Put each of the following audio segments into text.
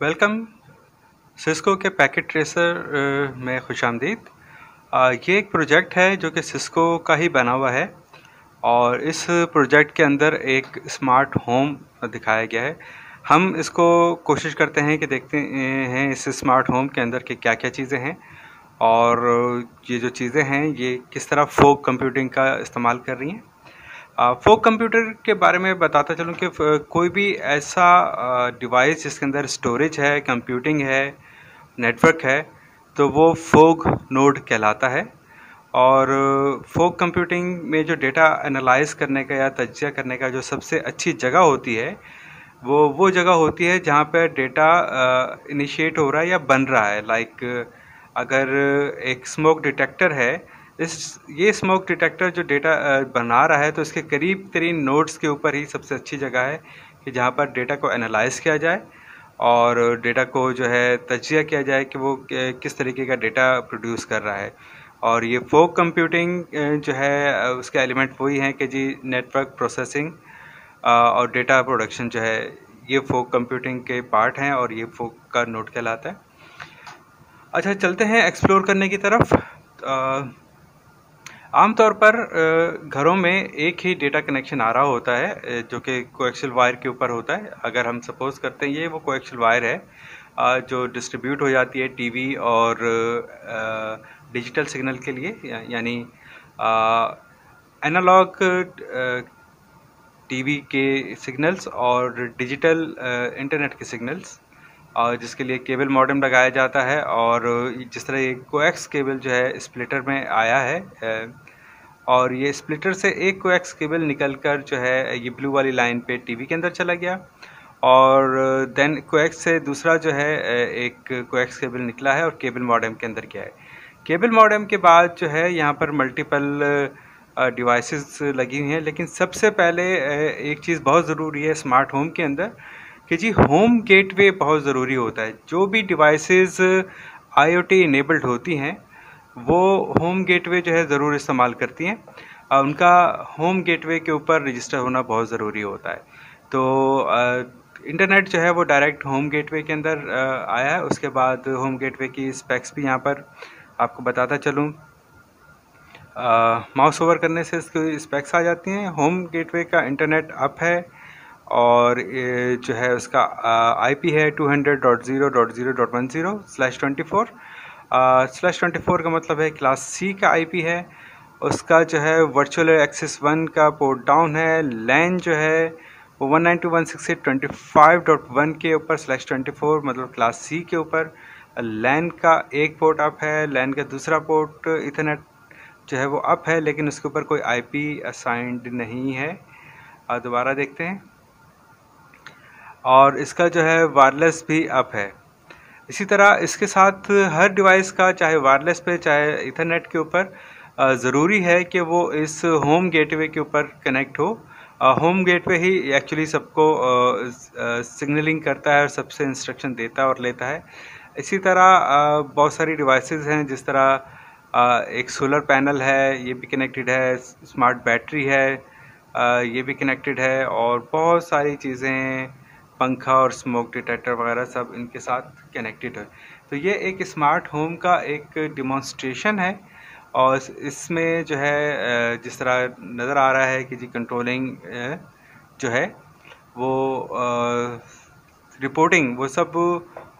Welcome. Cisco के packet tracer में खुशामदीद। ये एक प्रोजेक्ट है जो कि सिस्को का ही बना हुआ है और इस प्रोजेक्ट के अंदर एक स्मार्ट होम दिखाया गया है। हम इसको कोशिश करते हैं कि देखते हैं इस स्मार्ट होम के अंदर के क्या क्या चीज़ें हैं और ये जो चीज़ें हैं ये किस तरह फोग कंप्यूटिंग का इस्तेमाल कर रही हैं। फोग कंप्यूटर के बारे में बताता चलूँ कि कोई भी ऐसा डिवाइस जिसके अंदर स्टोरेज है, कंप्यूटिंग है, नेटवर्क है, तो वो फोग नोड कहलाता है। और फोग कंप्यूटिंग में जो डेटा एनालाइज करने का या तज्जिया करने का जो सबसे अच्छी जगह होती है वो जगह होती है जहाँ पर डेटा इनिशिएट हो रहा है या बन रहा है। लाइक अगर एक स्मोक डिटेक्टर है, ये स्मोक डिटेक्टर जो डेटा बना रहा है तो इसके करीब तरीन नोड्स के ऊपर ही सबसे अच्छी जगह है कि जहाँ पर डेटा को एनालाइज किया जाए और डेटा को जो है तज्जिया किया जाए कि वो किस तरीके का डेटा प्रोड्यूस कर रहा है। और ये फोग कंप्यूटिंग जो है उसके एलिमेंट वही हैं कि जी नेटवर्क प्रोसेसिंग और डेटा प्रोडक्शन जो है ये फोग कंप्यूटिंग के पार्ट हैं और ये फोग का नोड कहलाता है। अच्छा, चलते हैं एक्सप्लोर करने की तरफ। आमतौर पर घरों में एक ही डेटा कनेक्शन आ रहा होता है जो कि कोएक्सियल वायर के ऊपर होता है। अगर हम सपोज करते हैं ये वो कोएक्सियल वायर है जो डिस्ट्रीब्यूट हो जाती है टीवी और डिजिटल सिग्नल के लिए, यानी एनालॉग टीवी के सिग्नल्स और डिजिटल इंटरनेट के सिग्नल्स, और जिसके लिए केबल मॉडेम लगाया जाता है। और जिस तरह ये कोएक्स केबल जो है स्प्लिटर में आया है और ये स्प्लिटर से एक कोएक्स केबल निकलकर जो है ये ब्लू वाली लाइन पे टीवी के अंदर चला गया और देन कोएक्स से दूसरा जो है एक कोएक्स केबल निकला है और केबल मॉडेम के अंदर गया है। केबल मॉडेम के बाद जो है यहाँ पर मल्टीपल डिवाइसेस लगी हुई हैं, लेकिन सबसे पहले एक चीज़ बहुत ज़रूरी है स्मार्ट होम के अंदर कि जी होम गेटवे बहुत ज़रूरी होता है। जो भी डिवाइसेस IoT इनेबल्ड होती हैं वो होम गेटवे जो है ज़रूर इस्तेमाल करती हैं। उनका होम गेटवे के ऊपर रजिस्टर होना बहुत ज़रूरी होता है। तो इंटरनेट जो है वो डायरेक्ट होम गेटवे के अंदर आया है। उसके बाद होम गेटवे की स्पेक्स भी यहाँ पर आपको बताता चलूँ। माउस ओवर करने से इसकी स्पेक्स आ जाती हैं। होम गेटवे का इंटरनेट अप है और जो है उसका IP है 200.0.0.10/24। का मतलब है क्लास C का IP है। उसका जो है वर्चुअल एक्सेस 1 का पोर्ट डाउन है। लैन जो है वो 192.168.25.1 के ऊपर /24 मतलब क्लास C के ऊपर। लैन का एक पोर्ट अप है। लैन का दूसरा पोर्ट इथरनेट जो है वो अप है, लेकिन उसके ऊपर कोई IP असाइंड नहीं है। दोबारा देखते हैं। और इसका जो है वायरलेस भी अप है। इसी तरह इसके साथ हर डिवाइस का चाहे वायरलेस पे चाहे इथरनेट के ऊपर ज़रूरी है कि वो इस होम गेटवे के ऊपर कनेक्ट हो। होम गेटवे ही एक्चुअली सबको सिग्नलिंग करता है और सबसे इंस्ट्रक्शन देता है और लेता है। इसी तरह बहुत सारी डिवाइसेस हैं, जिस तरह एक सोलर पैनल है, ये भी कनेक्टेड है। स्मार्ट बैटरी है, ये भी कनेक्टेड है। और बहुत सारी चीज़ें, पंखा और स्मोक डिटेक्टर वगैरह सब इनके साथ कनेक्टेड है। तो ये एक स्मार्ट होम का एक डिमॉन्स्ट्रेशन है और इसमें जो है जिस तरह नज़र आ रहा है कि जी कंट्रोलिंग जो है वो रिपोर्टिंग वो सब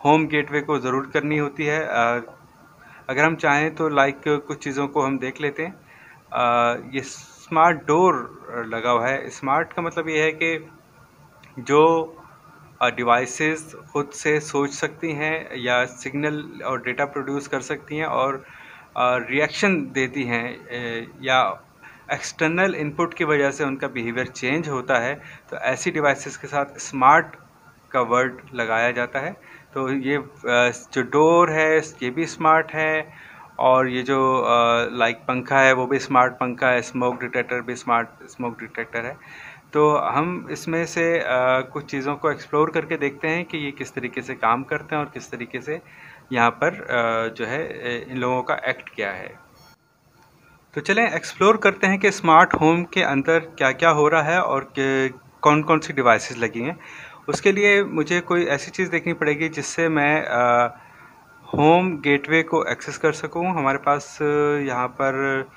होम गेटवे को ज़रूर करनी होती है। अगर हम चाहें तो लाइक कुछ चीज़ों को हम देख लेते हैं। ये स्मार्ट डोर लगा हुआ है। स्मार्ट का मतलब ये है कि जो डिवाइसेस खुद से सोच सकती हैं या सिग्नल और डेटा प्रोड्यूस कर सकती हैं और रिएक्शन देती हैं या एक्सटर्नल इनपुट की वजह से उनका बिहेवियर चेंज होता है, तो ऐसी डिवाइसेस के साथ स्मार्ट का वर्ड लगाया जाता है। तो ये जो डोर है ये भी स्मार्ट है और ये जो लाइक पंखा है वो भी स्मार्ट पंखा है। स्मोक डिटेक्टर भी स्मार्ट स्मोक डिटेक्टर है। तो हम इसमें से कुछ चीज़ों को एक्सप्लोर करके देखते हैं कि ये किस तरीके से काम करते हैं और किस तरीके से यहाँ पर जो है इन लोगों का एक्ट क्या है। तो चलें एक्सप्लोर करते हैं कि स्मार्ट होम के अंदर क्या क्या हो रहा है और कौन कौन सी डिवाइसेस लगी हैं। उसके लिए मुझे कोई ऐसी चीज़ देखनी पड़ेगी जिससे मैं होम गेटवे को एक्सेस कर सकूं। हमारे पास यहाँ पर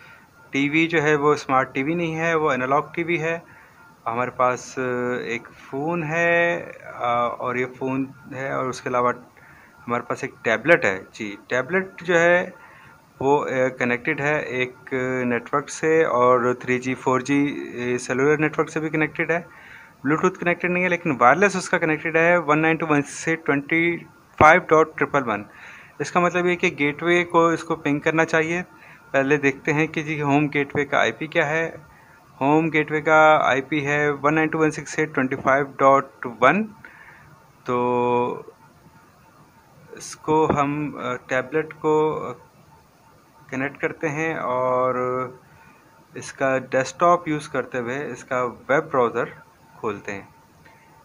टीवी जो है वो स्मार्ट टीवी नहीं है, वो एनालॉग टीवी है। हमारे पास एक फ़ोन है और ये फ़ोन है, और उसके अलावा हमारे पास एक टैबलेट है। जी, टैबलेट जो है वो कनेक्टेड है एक नेटवर्क से, और 3G 4G सेलुलर नेटवर्क से भी कनेक्टेड है। ब्लूटूथ कनेक्टेड नहीं है, लेकिन वायरलेस उसका कनेक्टेड है 192.1 से 25.111। इसका मतलब ये कि गेटवे को इसको पिंग करना चाहिए। पहले देखते हैं कि जी होम गेटवे का आईपी क्या है। होम गेटवे का आईपी है 192.168.25.1। तो इसको हम टैबलेट को कनेक्ट करते हैं और इसका डेस्कटॉप यूज़ करते हुए इसका वेब ब्राउज़र खोलते हैं।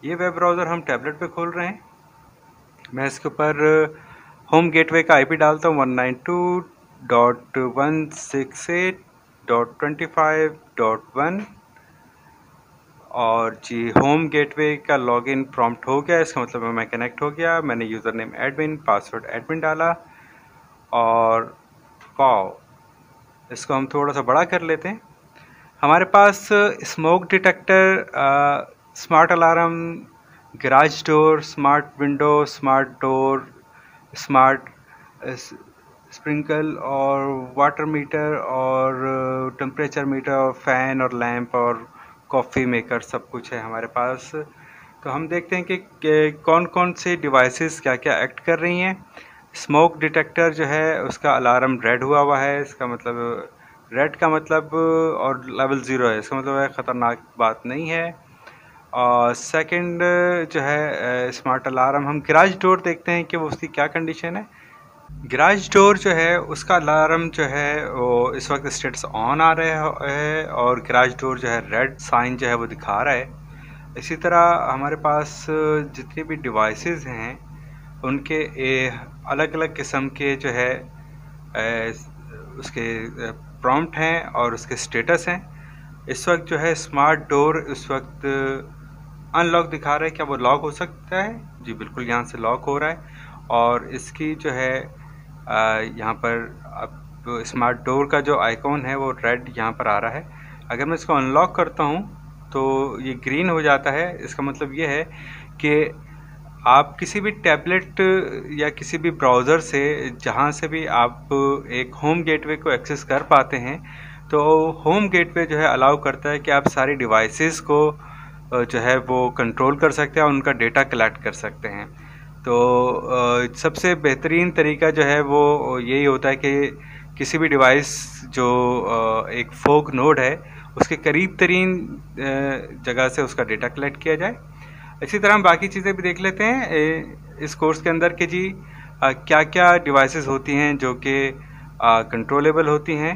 ये वेब ब्राउज़र हम टैबलेट पे खोल रहे हैं। मैं इसके ऊपर होम गेटवे का आईपी डालता हूँ 192.168.25.1, और जी होम गेटवे का लॉगिन प्रॉम्प्ट हो गया। इसका मतलब मैं कनेक्ट हो गया। मैंने user name admin, password admin डाला, और वाओ, इसको हम थोड़ा सा बड़ा कर लेते हैं। हमारे पास smoke detector, smart alarm, garage door, smart window, smart door, smart sprinkle और वाटर मीटर और टेम्परेचर मीटर और फैन और लैंप और कॉफ़ी मेकर सब कुछ है हमारे पास। तो हम देखते हैं कि कौन कौन से डिवाइसेस क्या क्या एक्ट कर रही हैं। स्मोक डिटेक्टर जो है उसका अलार्म रेड हुआ है। इसका मतलब रेड का मतलब और लेवल 0 है, इसका मतलब है ख़तरनाक बात नहीं है। और सेकंड जो है स्मार्ट अलार्म, हम गैराज डोर देखते हैं कि वो उसकी क्या कंडीशन है। गैराज डोर जो है उसका अलार्म जो है वो इस वक्त स्टेटस ऑन आ रहा है, और गैराज डोर जो है रेड साइन जो है वो दिखा रहा है। इसी तरह हमारे पास जितनी भी डिवाइसेस हैं उनके अलग अलग किस्म के जो है उसके प्रॉम्प्ट हैं और उसके स्टेटस हैं। इस वक्त जो है स्मार्ट डोर इस वक्त अनलॉक दिखा रहा है। क्या वो लॉक हो सकता है? जी बिल्कुल, यहाँ से लॉक हो रहा है। और इसकी जो है यहाँ पर अब स्मार्ट डोर का जो आइकॉन है वो रेड यहाँ पर आ रहा है। अगर मैं इसको अनलॉक करता हूँ तो ये ग्रीन हो जाता है। इसका मतलब ये है कि आप किसी भी टैबलेट या किसी भी ब्राउज़र से जहाँ से भी आप एक होम गेटवे को एक्सेस कर पाते हैं, तो होम गेटवे जो है अलाउ करता है कि आप सारी डिवाइसेस को जो है वो कंट्रोल कर सकते हैं और उनका डेटा कलेक्ट कर सकते हैं। तो सबसे बेहतरीन तरीका जो है वो यही होता है कि किसी भी डिवाइस जो एक फोग नोड है उसके करीब तरीन जगह से उसका डेटा कलेक्ट किया जाए। इसी तरह हम बाकी चीज़ें भी देख लेते हैं इस कोर्स के अंदर कि जी क्या क्या डिवाइसेस होती हैं जो कि कंट्रोलेबल होती हैं।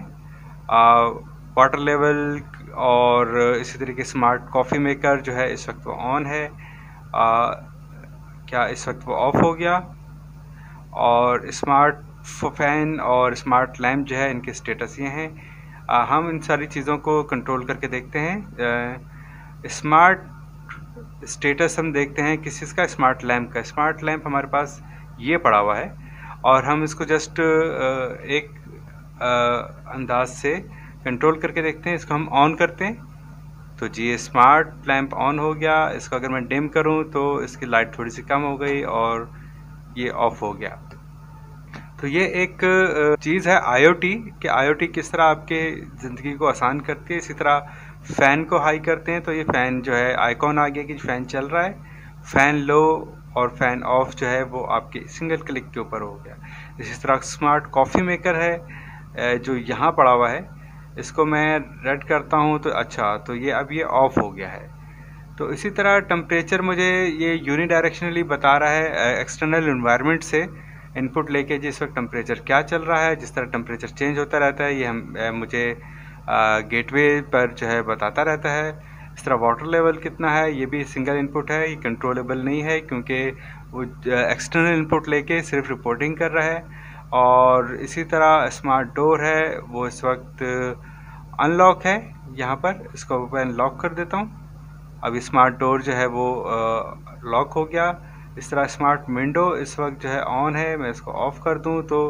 वाटर लेवल और इसी तरीके स्मार्ट कॉफ़ी मेकर जो है इस वक्त वो ऑन है, क्या इस वक्त वो ऑफ़ हो गया, और स्मार्ट फैन और स्मार्ट लैम्प जो है इनके स्टेटस ये हैं। हम इन सारी चीज़ों को कंट्रोल करके देखते हैं। स्मार्ट स्टेटस हम देखते हैं किस चीज़ का, स्मार्ट लैम्प का। स्मार्ट लैम्प हमारे पास ये पड़ा हुआ है और हम इसको जस्ट एक अंदाज से कंट्रोल करके देखते हैं। इसको हम ऑन करते हैं तो जी ये स्मार्ट लैम्प ऑन हो गया। इसको अगर मैं डिम करूं तो इसकी लाइट थोड़ी सी कम हो गई और ये ऑफ हो गया। तो ये एक चीज़ है आईओटी कि आईओटी किस तरह आपके ज़िंदगी को आसान करती है। इसी तरह फ़ैन को हाई करते हैं तो ये फ़ैन जो है आइकॉन आ गया कि फ़ैन चल रहा है। फ़ैन लो और फ़ैन ऑफ जो है वो आपके सिंगल क्लिक के ऊपर हो गया। इसी तरह स्मार्ट कॉफ़ी मेकर है जो यहाँ पड़ा हुआ है, इसको मैं रेड करता हूँ तो अच्छा, तो ये अब ये ऑफ हो गया है। तो इसी तरह टेम्परेचर मुझे ये यूनिडायरेक्शनली बता रहा है एक्सटर्नल इन्वायरमेंट से इनपुट लेके जिस वक्त टेम्परेचर क्या चल रहा है। जिस तरह टेम्परेचर चेंज होता रहता है ये मुझे गेटवे पर जो है बताता रहता है। इस तरह वाटर लेवल कितना है ये भी सिंगल इनपुट है, ये कंट्रोलेबल नहीं है क्योंकि वो एक्सटर्नल इनपुट लेके सिर्फ रिपोर्टिंग कर रहा है। और इसी तरह स्मार्ट डोर है वो इस वक्त अनलॉक है। यहाँ पर इसको मैं लॉक कर देता हूँ। अभी स्मार्ट डोर जो है वो लॉक हो गया। इस तरह स्मार्ट विंडो इस वक्त जो है ऑन है, मैं इसको ऑफ़ कर दूं तो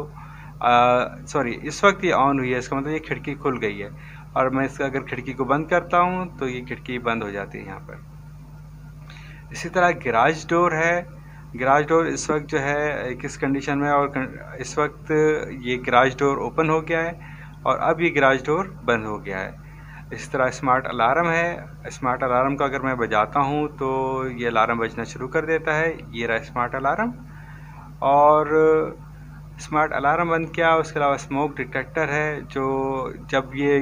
सॉरी, इस वक्त ये ऑन हुई है, इसका मतलब ये खिड़की खुल गई है। और मैं इसका अगर खिड़की को बंद करता हूं तो ये खिड़की बंद हो जाती है यहाँ पर। इसी तरह गैराज डोर है। गैराज डोर इस वक्त जो है किस कंडीशन में, और इस वक्त ये गैराज डोर ओपन हो गया है और अब ये गैराज डोर बंद हो गया है। इस तरह स्मार्ट अलार्म है। स्मार्ट अलार्म का अगर मैं बजाता हूँ तो ये अलार्म बजना शुरू कर देता है। ये रहा स्मार्ट अलार्म। और स्मार्ट अलार्म बंद किया। उसके अलावा स्मोक डिटेक्टर है, जो जब ये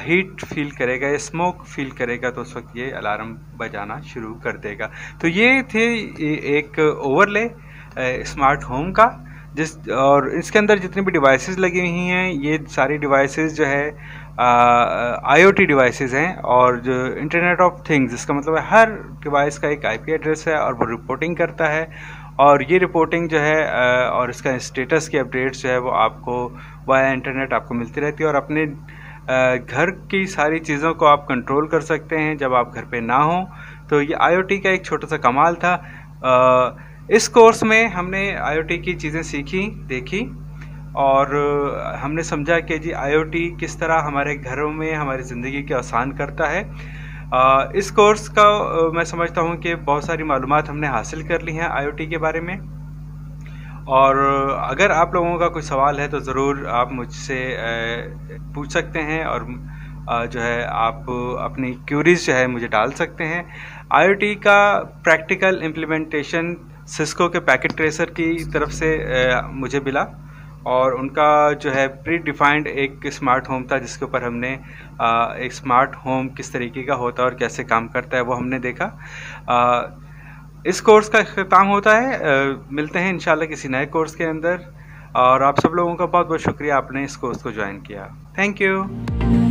हीट फील करेगा या स्मोक फील करेगा तो उस वक्त ये अलार्म बजाना शुरू कर देगा। तो ये थे एक ओवरले स्मार्ट होम का, और इसके अंदर जितनी भी डिवाइसेस लगी हुई हैं ये सारी डिवाइसेस जो है IoT डिवाइसेस हैं, और जो इंटरनेट ऑफ थिंग्स, इसका मतलब है हर डिवाइस का एक IP एड्रेस है और वो रिपोर्टिंग करता है। और ये रिपोर्टिंग जो है और इसका स्टेटस की अपडेट्स जो है वो आपको वाया इंटरनेट आपको मिलती रहती है, और अपने घर की सारी चीज़ों को आप कंट्रोल कर सकते हैं जब आप घर पे ना हो। तो ये IoT का एक छोटा सा कमाल था। इस कोर्स में हमने IoT की चीज़ें सीखी, देखी, और हमने समझा कि जी IoT किस तरह हमारे घरों में हमारी ज़िंदगी को आसान करता है। इस कोर्स का मैं समझता हूँ कि बहुत सारी मालूमात हमने हासिल कर ली हैं IoT के बारे में। और अगर आप लोगों का कोई सवाल है तो ज़रूर आप मुझसे पूछ सकते हैं, और जो है आप अपनी क्यूरीज जो है मुझे डाल सकते हैं। IoT का प्रैक्टिकल इम्प्लीमेंटेशन सिस्को के पैकेट ट्रेसर की तरफ से मुझे मिला, और उनका जो है प्री डिफाइंड एक स्मार्ट होम था जिसके ऊपर हमने एक स्मार्ट होम किस तरीके का होता है और कैसे काम करता है वो हमने देखा। इस कोर्स का अख्ताम होता है। मिलते हैं इंशाल्लाह किसी नए कोर्स के अंदर, और आप सब लोगों का बहुत बहुत शुक्रिया आपने इस कोर्स को ज्वाइन किया। Thank you.